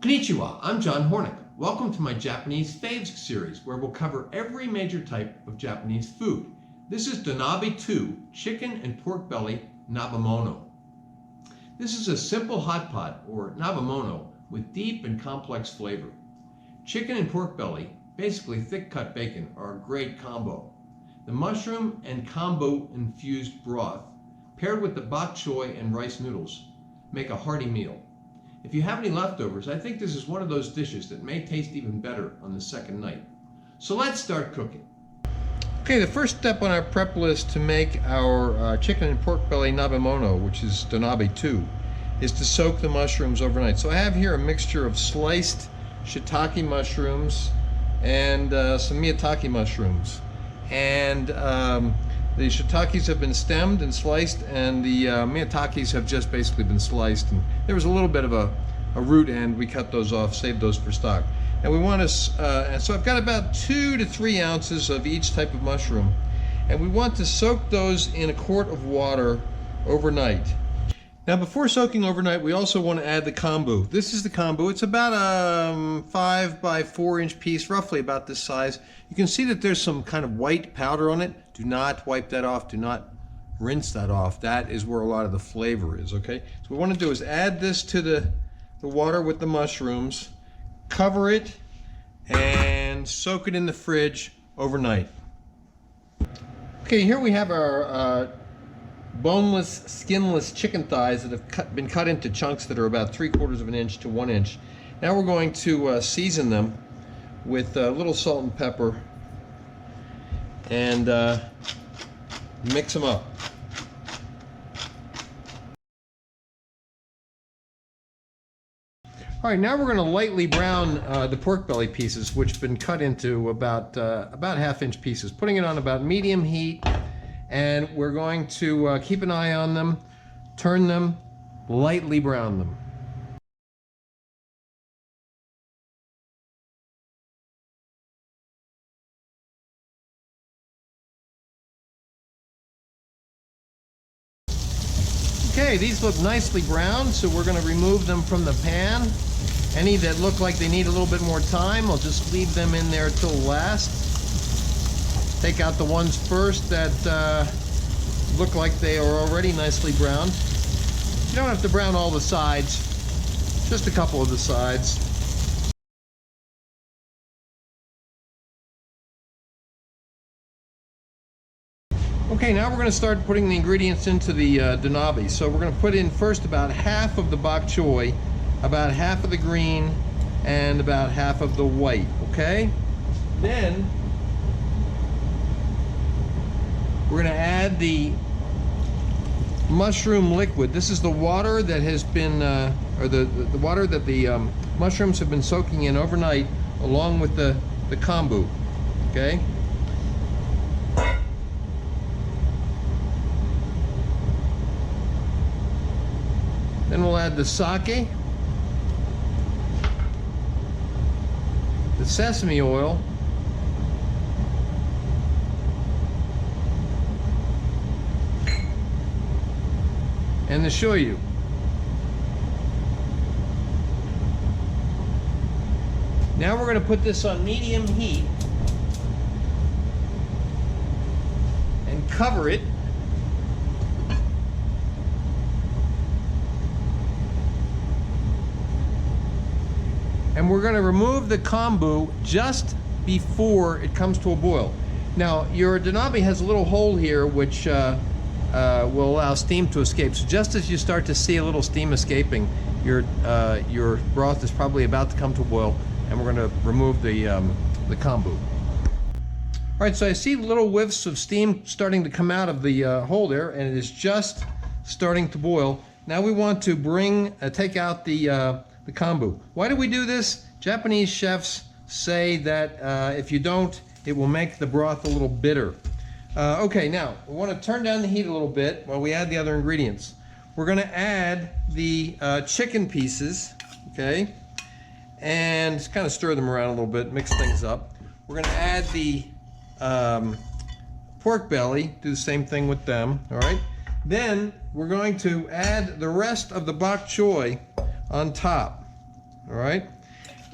Konnichiwa, I'm John Hornick. Welcome to my Japanese Faves series, where we'll cover every major type of Japanese food. This is Donabe 2, chicken and pork belly Nabemono. This is a simple hot pot, or Nabemono, with deep and complex flavor. Chicken and pork belly, basically thick cut bacon, are a great combo. The mushroom and kombu infused broth, paired with the bok choy and rice noodles, make a hearty meal. If you have any leftovers, I think this is one of those dishes that may taste even better on the second night. So let's start cooking. Okay, the first step on our prep list to make our chicken and pork belly Nabemono, which is Donabe 2, is to soak the mushrooms overnight. So I have here a mixture of sliced shitake mushrooms and some maitake mushrooms. And the shiitakes have been stemmed and sliced, and the maitakes have just basically been sliced. And there was a little bit of a root end. We cut those off, saved those for stock. And we want to, so I've got about 2 to 3 ounces of each type of mushroom. And we want to soak those in a quart of water overnight. Now before soaking overnight, we also want to add the kombu. This is the kombu. It's about a 5 by 4 inch piece, roughly about this size. You can see that there's some kind of white powder on it. Do not wipe that off. Do not rinse that off. That is where a lot of the flavor is, okay? So what we want to do is add this to the water with the mushrooms, cover it, and soak it in the fridge overnight. Okay, here we have our boneless, skinless chicken thighs that have been cut into chunks that are about 3/4 of an inch to 1 inch. Now we're going to season them with a little salt and pepper and mix them up. All right, now we're going to lightly brown the pork belly pieces, which have been cut into about 1/2 inch pieces, putting it on about medium heat. And we're going to keep an eye on them, turn them, lightly brown them. Okay, these look nicely browned, so we're going to remove them from the pan. Any that look like they need a little bit more time, I'll just leave them in there till last. Take out the ones first that look like they are already nicely browned. You don't have to brown all the sides, just a couple of the sides. Okay, now we're going to start putting the ingredients into the denabi. So we're going to put in first about half of the bok choy, about half of the green, and about half of the white, okay? Then we're going to add the mushroom liquid. This is the water that has been, or the water that the mushrooms have been soaking in overnight, along with the kombu, okay? Then we'll add the sake, the sesame oil, and the shoyu. Now we're going to put this on medium heat and cover it. And we're going to remove the kombu just before it comes to a boil. Now your denabi has a little hole here which will allow steam to escape. So just as you start to see a little steam escaping, your broth is probably about to come to a boil, and we're going to remove the kombu. All right, so I see little whiffs of steam starting to come out of the hole there, and it is just starting to boil. Now we want to take out the kombu. Why do we do this? Japanese chefs say that if you don't, it will make the broth a little bitter. Okay, now we want to turn down the heat a little bit while we add the other ingredients. We're going to add the chicken pieces, okay, and just kind of stir them around a little bit, mix things up. We're going to add the pork belly, do the same thing with them, all right? Then we're going to add the rest of the bok choy on top, all right?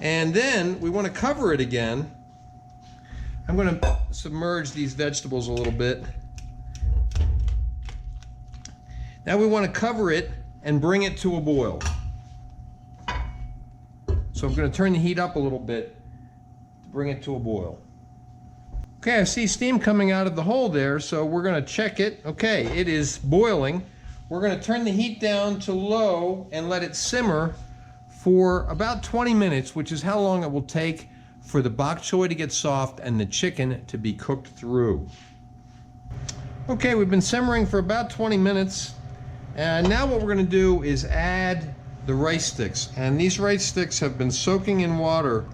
And then we want to cover it again. I'm going to submerge these vegetables a little bit. Now we want to cover it and bring it to a boil. So I'm going to turn the heat up a little bit to bring it to a boil. Okay, I see steam coming out of the hole there, so we're going to check it. Okay, it is boiling. We're going to turn the heat down to low and let it simmer for about 20 minutes, which is how long it will take for the bok choy to get soft and the chicken to be cooked through. Okay, we've been simmering for about 20 minutes. And now what we're going to do is add the rice sticks. And these rice sticks have been soaking in water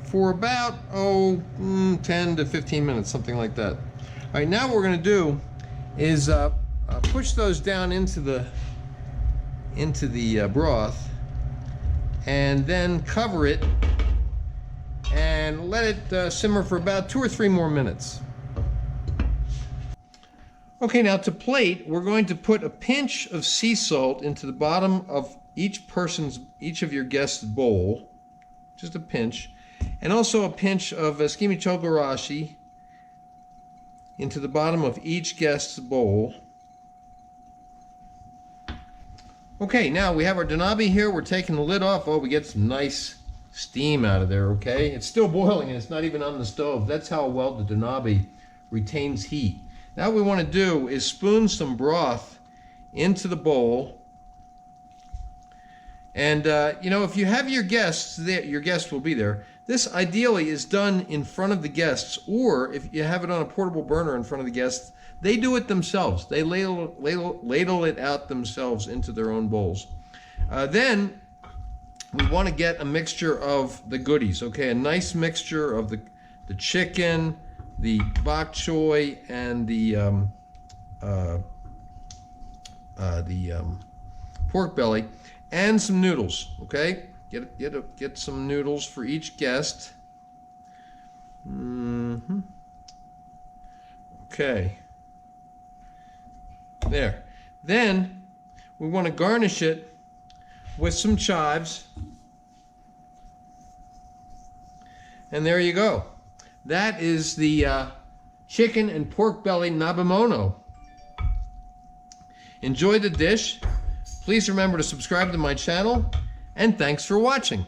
for about, 10 to 15 minutes, something like that. All right, now what we're going to do is push those down into the broth and then cover it and let it simmer for about 2 or 3 more minutes. Okay, now to plate, we're going to put a pinch of sea salt into the bottom of each of your guests' bowl, just a pinch, and also a pinch of skimichogarashi into the bottom of each guest's bowl. Okay, now we have our denabi here. We're taking the lid off. Oh, we get some nice steam out of there, okay? It's still boiling and it's not even on the stove. That's how well the denabi retains heat. Now what we want to do is spoon some broth into the bowl. And, if you have your guests there, your guests will be there. This ideally is done in front of the guests, or if you have it on a portable burner in front of the guests, they do it themselves. They ladle it out themselves into their own bowls. Then we want to get a mixture of the goodies, okay? A nice mixture of the chicken, the bok choy, and the pork belly, and some noodles, okay? Get some noodles for each guest. Okay. There. Then we want to garnish it with some chives. And there you go. That is the chicken and pork belly Nabemono. Enjoy the dish. Please remember to subscribe to my channel, and thanks for watching.